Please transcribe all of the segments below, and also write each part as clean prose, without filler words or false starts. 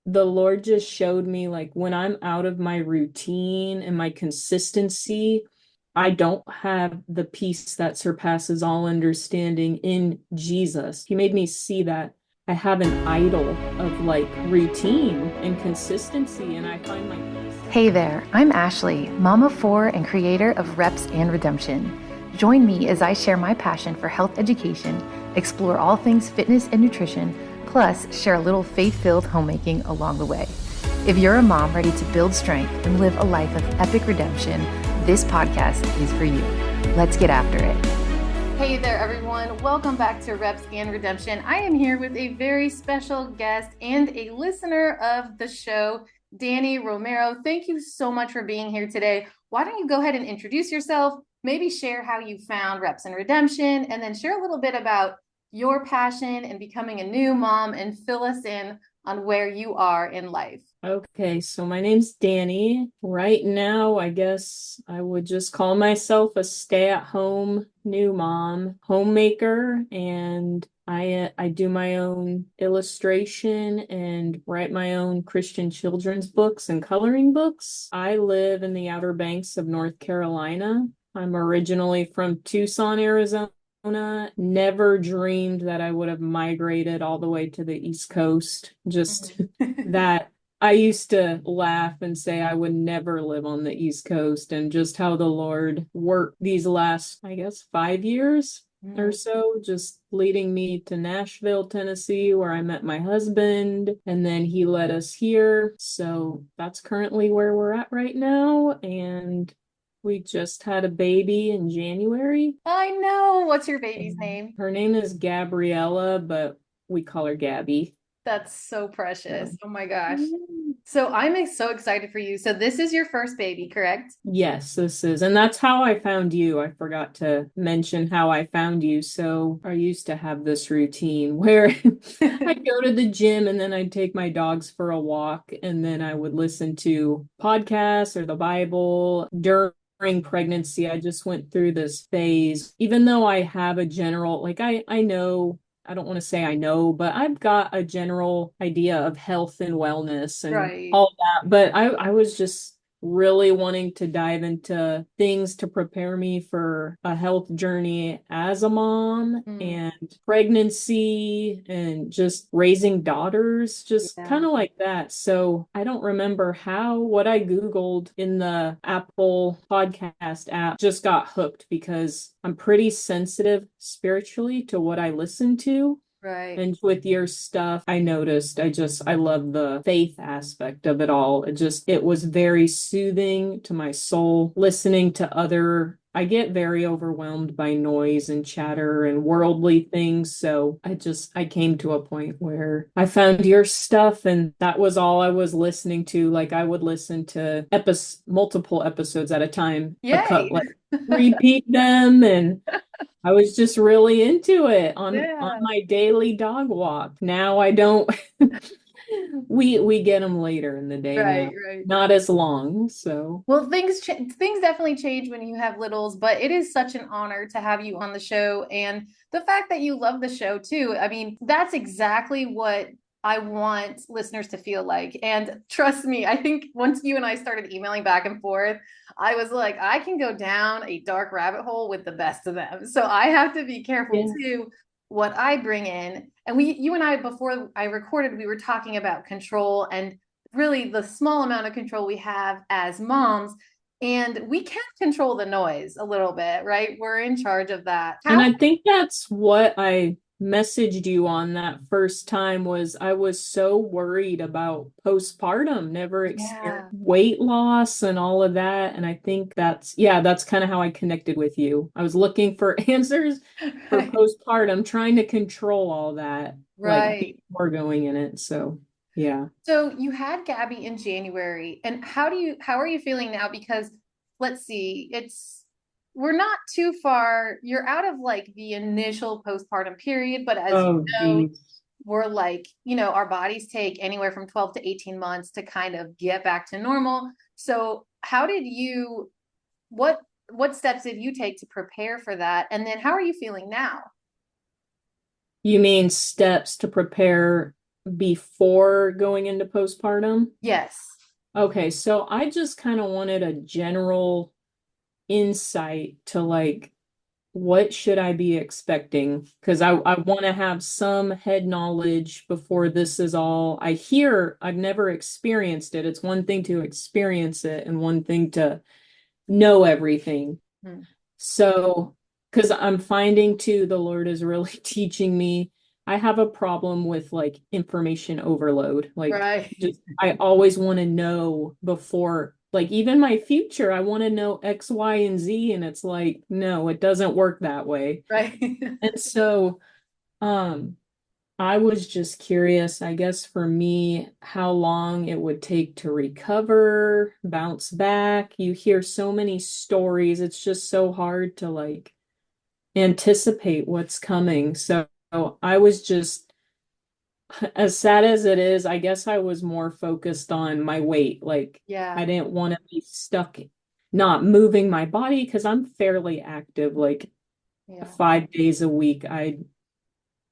the Lord just showed me like when I'm out of my routine and my consistency, I don't have the peace that surpasses all understanding in Jesus. He made me see that I have an idol of like routine and consistency, and I find my peace. Hey there, I'm Ashley, mom of four and creator of Reps and Redemption. Join me as I share my passion for health education, explore all things fitness and nutrition, plus share a little faith-filled homemaking along the way. If you're a mom ready to build strength and live a life of epic redemption, this podcast is for you. Let's get after it. Hey there, everyone. Welcome back to Reps and Redemption. I am here with a very special guest and a listener of the show, Dani Romero. Thank you so much for being here today. Why don't you go ahead and introduce yourself, maybe share how you found Reps and Redemption, and then share a little bit about your passion and becoming a new mom, and fill us in on where you are in life. Okay, so my name's Dani. Right now, I guess I would just call myself a stay-at-home new mom, homemaker, and I do my own illustration and write my own Christian children's books and coloring books. I live in the Outer Banks of North Carolina. I'm originally from Tucson, Arizona. Never dreamed that I would have migrated all the way to the East Coast. Just that I used to laugh and say I would never live on the East Coast, and just how the Lord worked these last, I guess, 5 years or so, just leading me to Nashville, Tennessee, where I met my husband, and then he led us here. So that's currently where we're at right now. And we just had a baby in January. I know. What's your baby's name? Her name is Gabriella, but we call her Gabby. That's so precious. So. Oh my gosh. So I'm so excited for you. So this is your first baby, correct? Yes, this is. And that's how I found you. I forgot to mention how I found you. So I used to have this routine where I'd go to the gym and then I'd take my dogs for a walk, and then I would listen to podcasts or the Bible. During pregnancy, I just went through this phase. Even though I have a general, like I know, I don't want to say I know, but I've got a general idea of health and wellness and Right. all that. But I was just really wanting to dive into things to prepare me for a health journey as a mom and pregnancy and just raising daughters, just kind of like that. So I don't remember what I Googled in the Apple podcast app just got hooked, because I'm pretty sensitive spiritually to what I listen to. Right. And with your stuff, I noticed I love the faith aspect of it all. It was very soothing to my soul. Listening to I get very overwhelmed by noise and chatter and worldly things. So I came to a point where I found your stuff, and that was all I was listening to. Like I would listen to multiple episodes at a time, Yay. like repeat them, and I was just really into it on Yeah. my daily dog walk. Now I don't. We get them later in the day Right, now, right. not as long. So Well, things definitely change when you have littles, but it is such an honor to have you on the show, and the fact that you love the show too. I mean, that's exactly what I want listeners to feel like. And trust me, I think once you and I started emailing back and forth, I was like, I can go down a dark rabbit hole with the best of them. So I have to be careful yeah, too what I bring in. And you and I, before I recorded, we were talking about control and really the small amount of control we have as moms. And we can control the noise a little bit, right? We're in charge of that. and I think that's what I messaged you on that first time. Was I was so worried about postpartum, never Yeah. experienced weight loss and all of that. And I think that's kind of how I connected with you. I was looking for answers for Right. postpartum, trying to control all that, like Right. before going in it. So yeah. So you had Gabby in January, and how are you feeling now? Because let's see, we're not too far. You're out of like the initial postpartum period, but as you Oh, know, geez. we're like, our bodies take anywhere from 12 to 18 months to kind of get back to normal. So what what steps did you take to prepare for that? And then how are you feeling now? You mean steps to prepare before going into postpartum? Yes. Okay, so I just kind of wanted a general insight to like what should I be expecting? Because I want to have some head knowledge before this is all. I hear I've never experienced it. It's one thing to experience it and one thing to know everything. Hmm. So, because I'm finding too, the Lord is really teaching me. I have a problem with like information overload. Like, Right. just I always want to know before, like, even my future, I want to know X, Y, and Z. And it's like, no, it doesn't work that way. Right. And so, um, I was just curious, I guess for me, how long it would take to recover, bounce back. You hear so many stories. It's just so hard to like anticipate what's coming. So I was just, as sad as it is, I guess I was more focused on my weight. Like Yeah. I didn't want to be stuck not moving my body because I'm fairly active, like Yeah. 5 days a week. I'm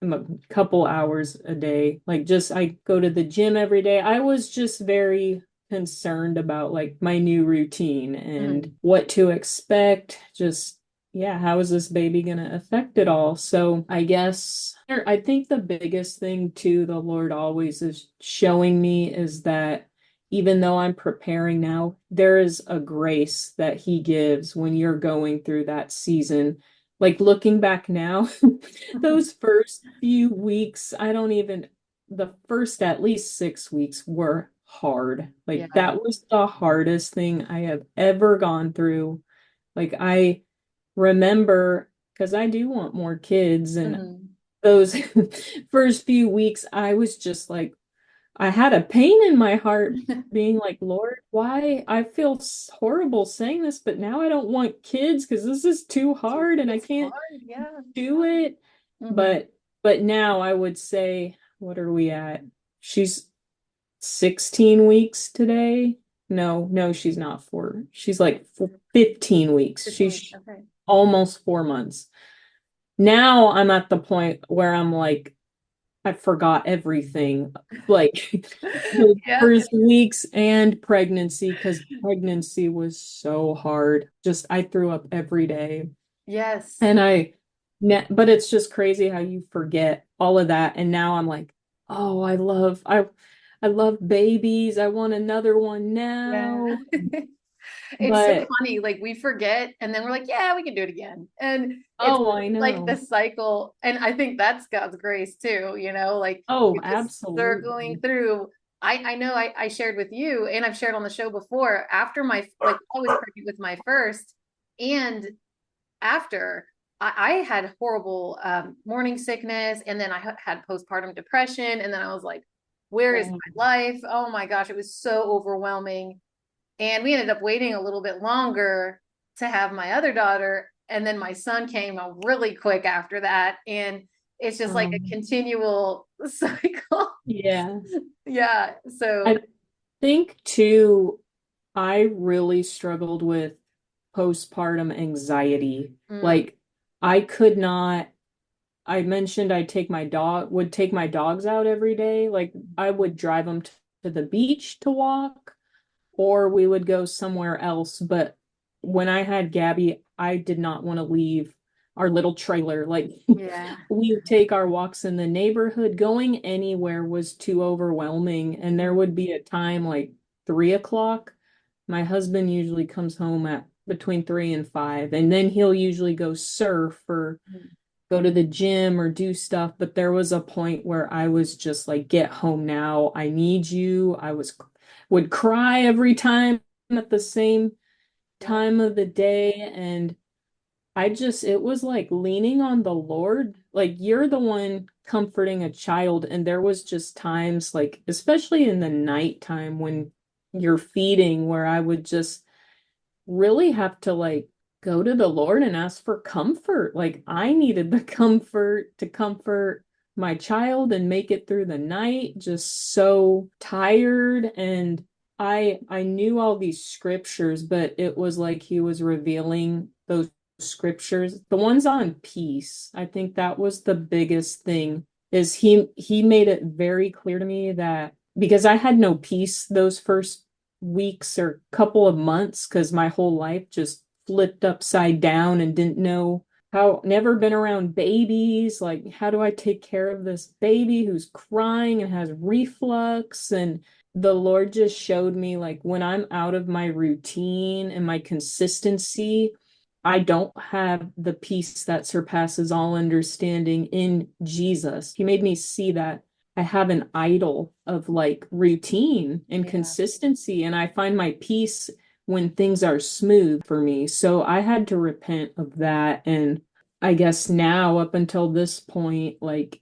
a couple hours a day. Like just I go to the gym every day. I was just very concerned about like my new routine and Mhm. what to expect. Just yeah, how is this baby gonna affect it all? So I guess I think the biggest thing too, the Lord always is showing me is that even though I'm preparing now, there is a grace that He gives when you're going through that season. Like looking back now, those first few weeks, I don't even, the first at least 6 weeks were hard. Like Yeah. that was the hardest thing I have ever gone through. Like I remember, because I do want more kids, and Mhm. those first few weeks, I was just like, I had a pain in my heart being like, Lord, why? I feel horrible saying this, but now I don't want kids because this is too hard and I It's can't hard. Yeah. do it. Mhm. But now I would say, what are we at? She's 16 weeks today. No, no, she's not four. She's like 15 weeks. 15. She's Okay. almost 4 months. Now I'm at the point where I'm like, I forgot everything. Like the Yeah. first weeks and pregnancy, because pregnancy was so hard. Just I threw up every day. Yes. And but it's just crazy how you forget all of that. And now I'm like, oh, I love babies. I want another one Yeah. now. It's so But funny. Like we forget and then we're like, yeah, we can do it again. And it's oh, I like the know. cycle. And I think that's God's grace too, like Oh, you're just circling absolutely. through. I know I shared with you and I've shared on the show before after like I was pregnant with my first and after I had horrible morning sickness and then I had postpartum depression and then I was like, where is Yeah. my life? Oh my gosh, it was so overwhelming. And we ended up waiting a little bit longer to have my other daughter. And then my son came really quick after that. And it's just like a Um, continual cycle. yeah. Yeah. So, I think too, I really struggled with postpartum anxiety. mm, Like I could not, I mentioned would take my dogs out every day. Like I would drive them to the beach to walk, or we would go somewhere else. But when I had Gabby, I did not want to leave our little trailer. Like yeah. we would take our walks in the neighborhood. Going anywhere was too overwhelming. And there would be a time like 3 o'clock. My husband usually comes home at between 3 and 5, and then he'll usually go surf or go to the gym or do stuff. But there was a point where I was just like, get home now. I need you. Would cry every time at the same Yeah. time of the day. And it was like leaning on the Lord. Like you're the one comforting a child. And there was just times like, especially in the nighttime when you're feeding, where I would just really have to like go to the Lord and ask for comfort. Like I needed the comfort to comfort my child and make it through the night, just so tired. And I knew all these scriptures, but it was like he was revealing those scriptures, the ones on peace. I think that was the biggest thing. is he made it very clear to me that because I had no peace those first weeks or couple of months because my whole life just flipped upside down and didn't know how, never been around babies, like how do I take care of this baby who's crying and has reflux. And the Lord just showed me like when I'm out of my routine and my consistency, I don't have the peace that surpasses all understanding in Jesus. He made me see that I have an idol of like routine and Yeah. consistency, and I find my peace when things are smooth for me. So I had to repent of that. And I guess now, up until this point, like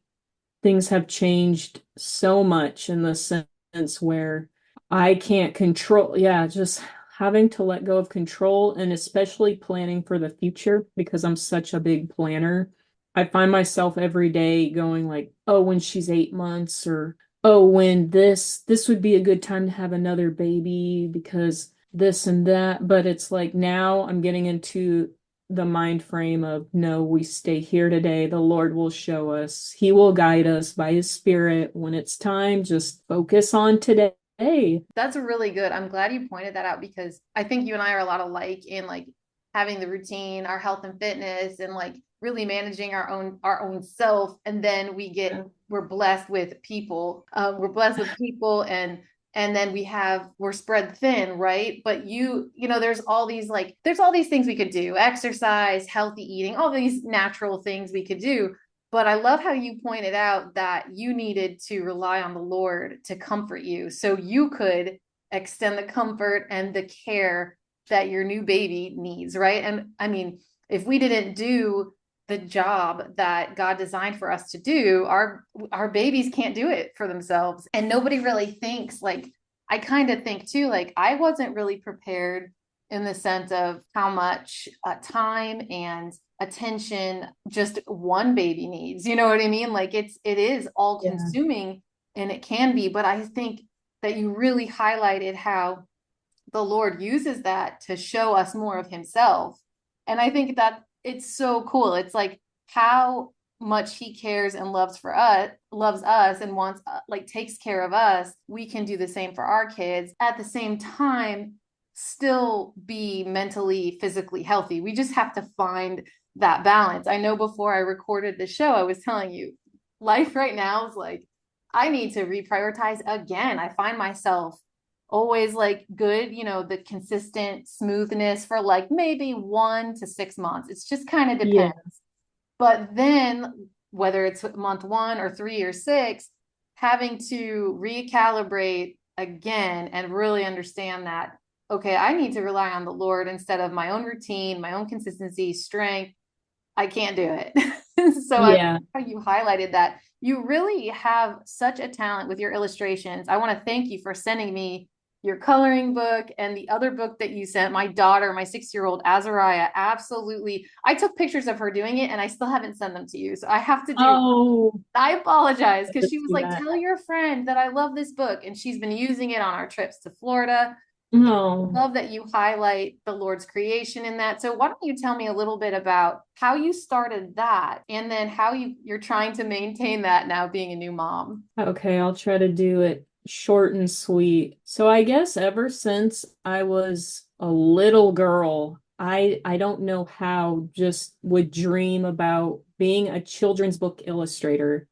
things have changed so much in the sense where I can't control, yeah, just having to let go of control and especially planning for the future because I'm such a big planner. I find myself every day going like, oh, when she's 8 months, or oh, when this would be a good time to have another baby because this and that. But it's like now I'm getting into the mind frame of no, we stay here today. The Lord will show us. He will guide us by his spirit when it's time. Just focus on today. That's really good. I'm glad you pointed that out because I think you and I are a lot alike in like having the routine, our health and fitness, and like really managing our own self. And then we're blessed with people. We're blessed with people, and then we're spread thin, right? But there's all these things we could do: exercise, healthy eating, all these natural things we could do. But I love how you pointed out that you needed to rely on the Lord to comfort you so you could extend the comfort and the care that your new baby needs, right? And I mean, if we didn't do the job that God designed for us to do, our babies can't do it for themselves. And nobody really thinks like I kind of think too, like I wasn't really prepared in the sense of how much time and attention just one baby needs. You know what I mean? Like it is all Yeah. consuming and it can be, but I think that you really highlighted how the Lord uses that to show us more of himself. And I think that it's so cool. It's like how much he cares and loves us and wants like takes care of us. We can do the same for our kids. At the same time, still be mentally, physically healthy. We just have to find that balance. I know before I recorded the show, I was telling you, life right now is like, I need to reprioritize again. I find myself always like good, the consistent smoothness for like maybe 1 to 6 months. It's just kind of Yeah. depends. But then whether it's month 1 or 3 or 6, having to recalibrate again and really understand that, okay, I need to rely on the Lord instead of my own routine, my own consistency, strength. I can't do it. So I love Yeah. how you highlighted that. You really have such a talent with your illustrations. I want to thank you for sending me your coloring book and the other book that you sent. My daughter, my 6-year-old Azariah, absolutely. I took pictures of her doing it and I still haven't sent them to you. So I have to do. Oh, I apologize because let's she was see like, that. tell your friend that I love this book. And she's been using it on our trips to Florida. No. Love that you highlight the Lord's creation in that. So why don't you tell me a little bit about how you started that and then how you're trying to maintain that now being a new mom? Okay, I'll try to do it short and sweet. So I guess ever since I was a little girl, I don't know how, just would dream about being a children's book illustrator.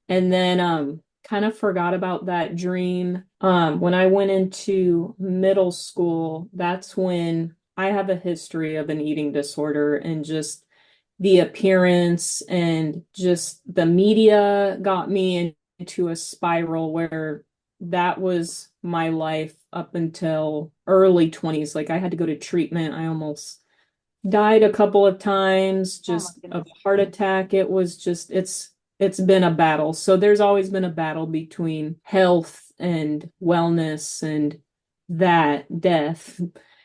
And then kind of forgot about that dream. When I went into middle school, that's when I have a history of an eating disorder, and just the appearance and just the media got me into a spiral where that was my life up until early 20s. Like I had to go to treatment. I almost died a couple of times Oh my just of goodness. heart attack. It was just it's been a battle. So there's always been a battle between health and wellness and that death.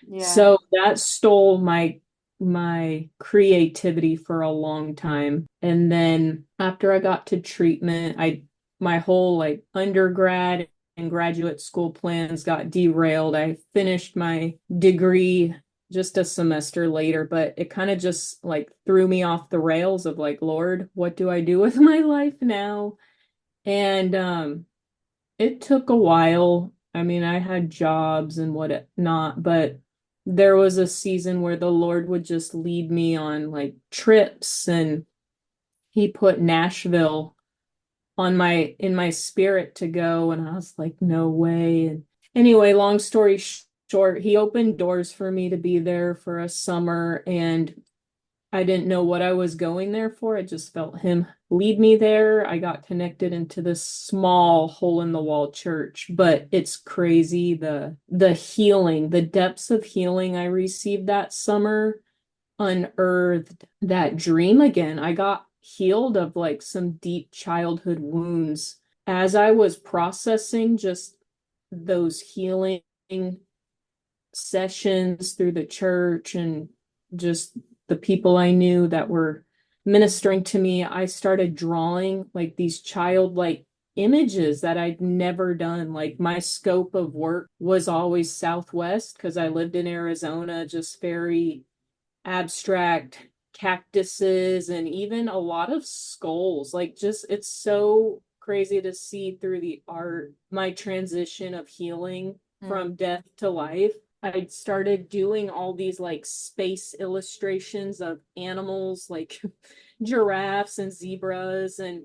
Yeah. So that stole my creativity for a long time. And then after I got to treatment, I my whole like undergrad and graduate school plans got derailed. I finished my degree just a semester later, but it kind of just like threw me off the rails of like, Lord, what do I do with my life now? And it took a while. I mean, I had jobs and whatnot, but there was a season where the Lord would just lead me on like trips, and he put Nashville on my in my spirit to go, and I was like, no way. And anyway, long story short, he opened doors for me to be there for a summer, and I didn't know what I was going there for. I just felt him lead me there. I got connected into this small hole in the wall church, but it's crazy the healing, the depths of healing I received that summer unearthed that dream again. I got healed of like some deep childhood wounds as I was processing just those healing sessions through the church and just the people I knew that were ministering to me. I started drawing like these childlike images that I'd never done. Like my scope of work was always Southwest because I lived in Arizona, just very abstract cactuses and even a lot of skulls. Like just it's so crazy to see through the art my transition of healing from death to life. I started doing all these like space illustrations of animals like giraffes and zebras, and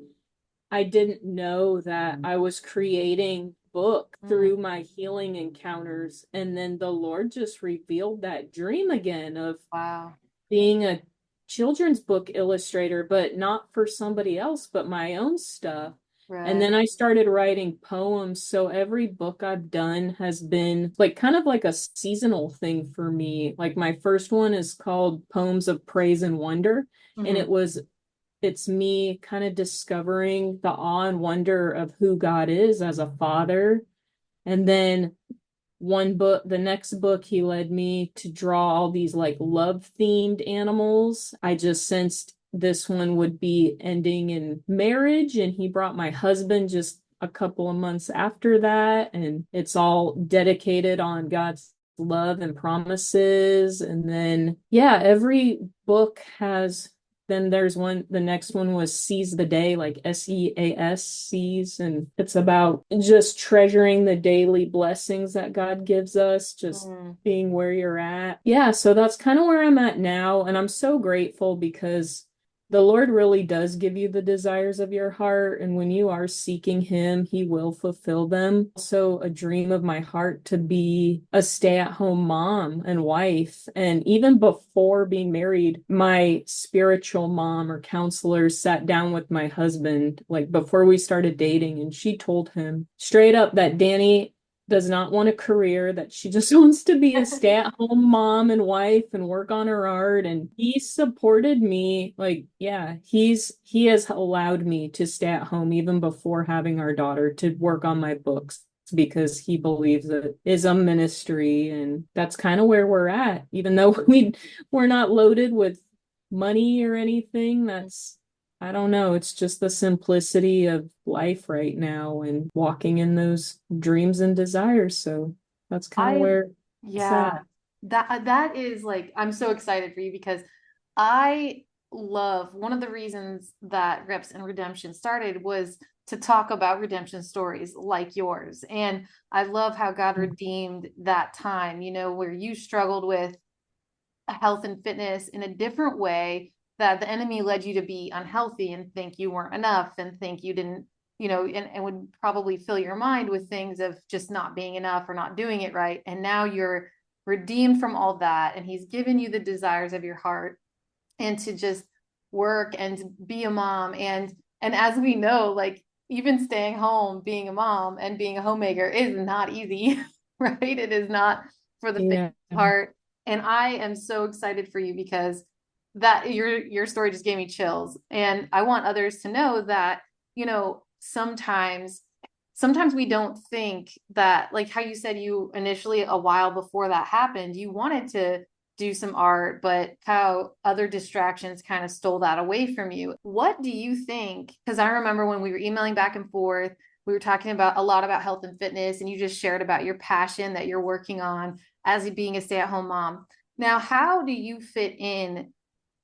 I didn't know that I was creating book through my healing encounters. And then the Lord just revealed that dream again of Wow. being a children's book illustrator, but not for somebody else, but my own stuff. And Right. then I started writing poems. So every book I've done has been like kind of like a seasonal thing for me. Like my first one is called Poems of Praise and Wonder. And Hmm. it's me kind of discovering the awe and wonder of who God is as a father. And then the next book, he led me to draw all these like love themed animals. I just sensed this one would be ending in marriage, and he brought my husband just a couple of months after that. And it's all dedicated on God's love and promises. And then, yeah, every book has then there's one, the next one was Seize the Day, like SEAS, seize. And it's about just treasuring the daily blessings that God gives us, just Mm. being where you're at. Yeah, so that's kind of where I'm at now. And I'm so grateful because the Lord really does give you the desires of your heart. And when you are seeking Him, He will fulfill them. Also, a dream of my heart to be a stay-at-home mom and wife. And even before being married, my spiritual mom or counselor sat down with my husband, like before we started dating, and she told him straight up that Dani does not want a career, that she just wants to be a stay-at-home mom and wife and work on her art. And he supported me. Like, yeah, he has allowed me to stay at home even before having our daughter to work on my books because he believes it is a ministry. And that's kind of where we're at. Even though we're not loaded with money or anything, that's I don't know. It's just the simplicity of life right now and walking in those dreams and desires. So that's kind of I, where it's yeah, at. that is like, I'm so excited for you because I love one of the reasons that Reps and Redemption started was to talk about redemption stories like yours. And I love how God redeemed that time, where you struggled with health and fitness in a different way, that the enemy led you to be unhealthy and think you weren't enough and think you didn't, and would probably fill your mind with things of just not being enough or not doing it right. And now you're redeemed from all that. And he's given you the desires of your heart and to just work and be a mom. And as we know, like even staying home, being a mom and being a homemaker is not easy, right? It is not for the faint Yeah. of heart. And I am so excited for you because that your story just gave me chills. And I want others to know that, sometimes we don't think that, like how you said, you initially, a while before that happened, you wanted to do some art, but how other distractions kind of stole that away from you. What do you think? Because I remember when we were emailing back and forth, we were talking about a lot about health and fitness, and you just shared about your passion that you're working on as being a stay-at-home mom. Now, how do you fit in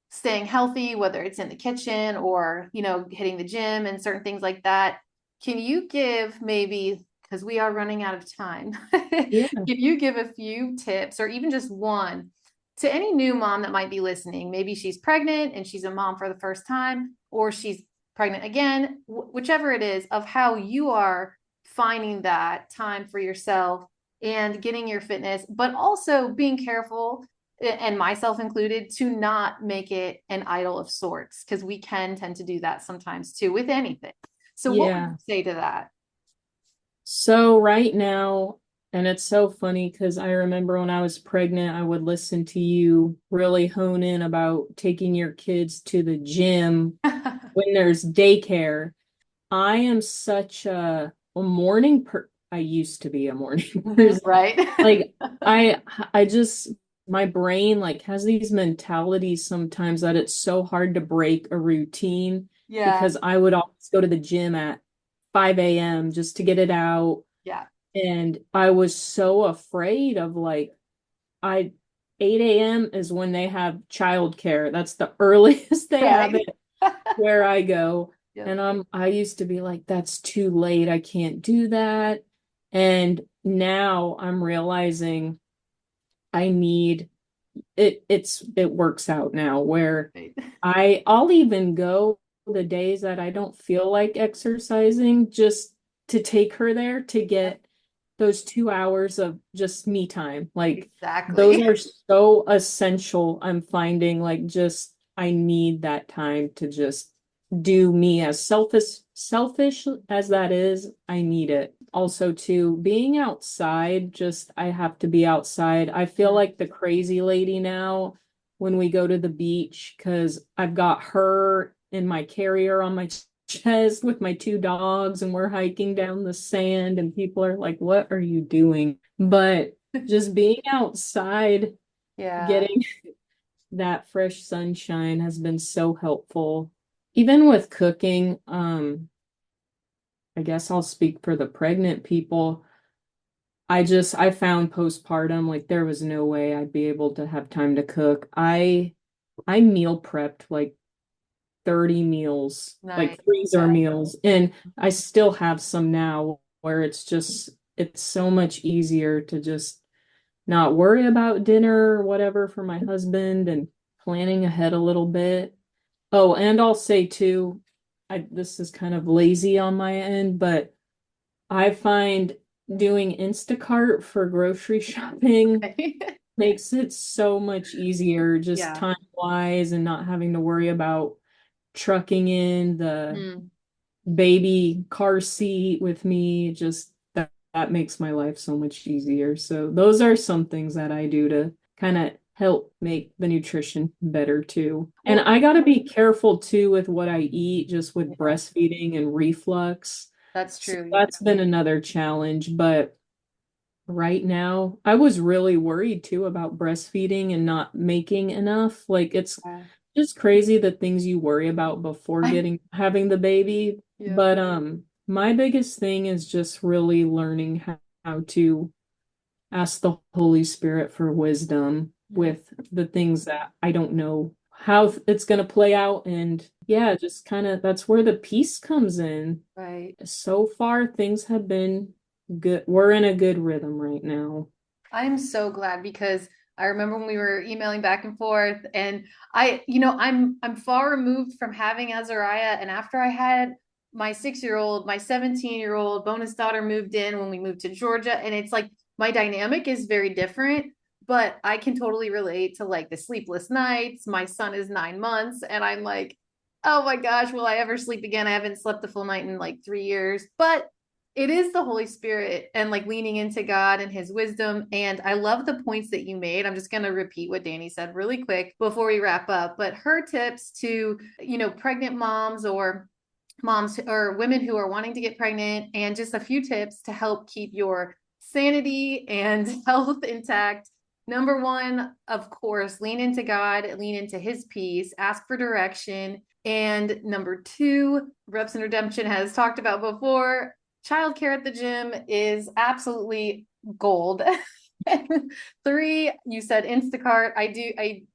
staying healthy, whether it's in the kitchen or, hitting the gym and certain things like that? Can you give maybe, because we are running out of time, can Yeah. you give a few tips or even just one to any new mom that might be listening? Maybe she's pregnant and she's a mom for the first time, or she's pregnant again, whichever it is, of how you are finding that time for yourself and getting your fitness, but also being careful, and myself included, to not make it an idol of sorts, because we can tend to do that sometimes too with anything. So what would you Yeah. say to that? So right now, and it's so funny because I remember when I was pregnant, I would listen to you really hone in about taking your kids to the gym when there's daycare. I am such a morning per I used to be a morning Mhm, person. right. Like I just my brain like has these mentalities sometimes that it's so hard to break a routine Yeah, because I would always go to the gym at 5 a.m. just to get it out. yeah, And I was so afraid of like I 8 a.m. is when they have childcare. That's the earliest they have right. it where I go. Yep. And I used to be like, that's too late. I can't do that. And now I'm realizing I need it works out now where Right. I'll even go the days that I don't feel like exercising just to take her there to Yep, get those 2 hours of just me time. Like those exactly. are so essential. I'm finding like just I need that time to just do me as selfish as that is, I need it. Also too, being outside, just I have to be outside. I feel like the crazy lady now when we go to the beach because I've got her in my carrier on my chest with my two dogs and we're hiking down the sand and people are like, "What are you doing?" But just being outside, Yeah, getting that fresh sunshine has been so helpful. Even with cooking, I guess I'll speak for the pregnant people. I found postpartum like there was no way I'd be able to have time to cook. I meal prepped like 30 meals, nice. like freezer meals, and I still have some now where it's so much easier to just not worry about dinner or whatever for my husband and planning ahead a little bit. Oh, and I'll say too, this is kind of lazy on my end, but I find doing Instacart for grocery shopping makes it so much easier just Yeah. time-wise and not having to worry about trucking in the Mm. baby car seat with me. Just that makes my life so much easier. So those are some things that I do to kind of help make the nutrition better too. And Well, I got to be careful too with what I eat, just with yeah, breastfeeding and reflux. that's So true. that's been another challenge, but right now, I was really worried too about breastfeeding and not making enough. Like it's Yeah. just crazy the things you worry about before having the baby. Yep. But my biggest thing is just really learning how to ask the Holy Spirit for wisdom Mm. with the things that I don't know how it's going to play out. And yeah, just kind of that's where the peace comes in. Right. So far, things have been good. We're in a good rhythm right now. I'm so glad, because I remember when we were emailing back and forth, and I'm far removed from having Azariah, and after I had my 6-year-old, my 17-year-old bonus daughter moved in when we moved to Georgia, and it's like my dynamic is very different, but I can totally relate to like the sleepless nights. My son is 9 months, and I'm like, oh my gosh, will I ever sleep again? I haven't slept a full night in like 3 years, but it is the Holy Spirit and like leaning into God and his wisdom. And I love the points that you made. I'm just going to repeat what Dani said really quick before we wrap up. But her tips to, pregnant moms or moms or women who are wanting to get pregnant, and just a few tips to help keep your sanity and health intact. Number one, of course, lean into God, lean into his peace, ask for direction. And number two, Reps and Redemption has talked about before, childcare at the gym is absolutely gold. Three, you said Instacart. I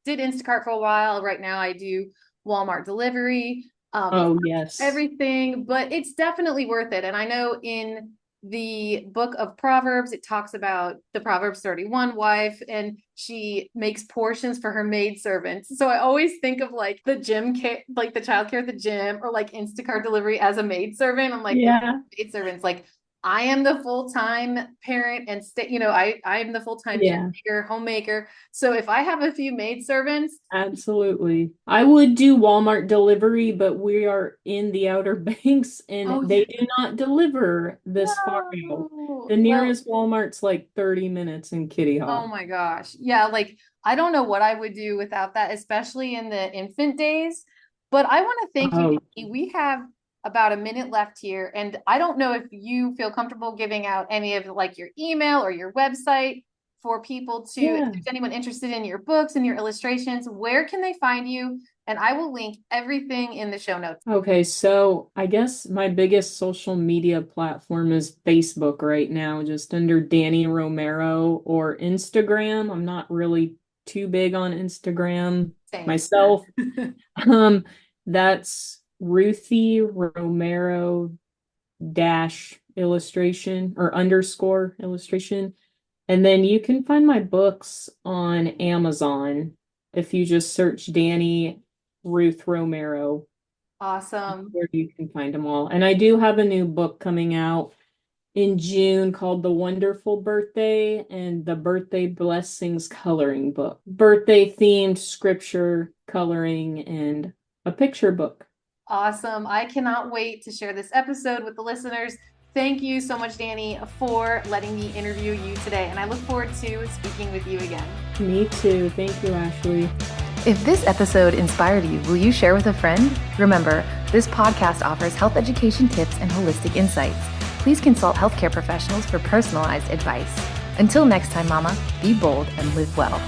did Instacart for a while. Right now I do Walmart delivery. It's Oh, not yes. everything, but it's definitely worth it. And I know in the book of Proverbs, it talks about the Proverbs 31 wife, and she makes portions for her maid servants. So I always think of like the gym care, like the childcare at the gym, or like Instacart delivery as a maid servant. I'm like, Yeah. maid servants, like I am the full-time parent and I am the full-time gym Yeah. maker, homemaker. So if I have a few maid servants, Absolutely. I would do Walmart delivery, but we are in the Outer Banks and oh they yeah, do not deliver this far out. no. The Well, nearest Walmart's like 30 minutes in Kitty oh Hawk. my gosh. Yeah, like I don't know what I would do without that, especially in the infant days. But I want to thank you, Oh, Nikki. We have about a minute left here, and I don't know if you feel comfortable giving out any of like your email or your website for people to, if yeah. there's anyone interested in your books and your illustrations, where can they find you? And I will link everything in the show notes. Okay, so I guess my biggest social media platform is Facebook right now, just under Dani Romero or Instagram. I'm not really too big on Instagram Same. myself. Um, that's Ruthie Romero dash illustration or underscore illustration. And then you can find my books on Amazon if you just search Dani Ruth Romero, Awesome. where you can find them all. And I do have a new book coming out in June called The Wonderful Birthday and the Birthday Blessings Coloring Book. Birthday themed scripture coloring and a picture book. Awesome. I cannot wait to share this episode with the listeners. Thank you so much, Dani, for letting me interview you today. And I look forward to speaking with you again. Me too. Thank you, Ashley. If this episode inspired you, will you share with a friend? Remember, this podcast offers health education tips and holistic insights. Please consult healthcare professionals for personalized advice. Until next time, Mama, be bold and live well.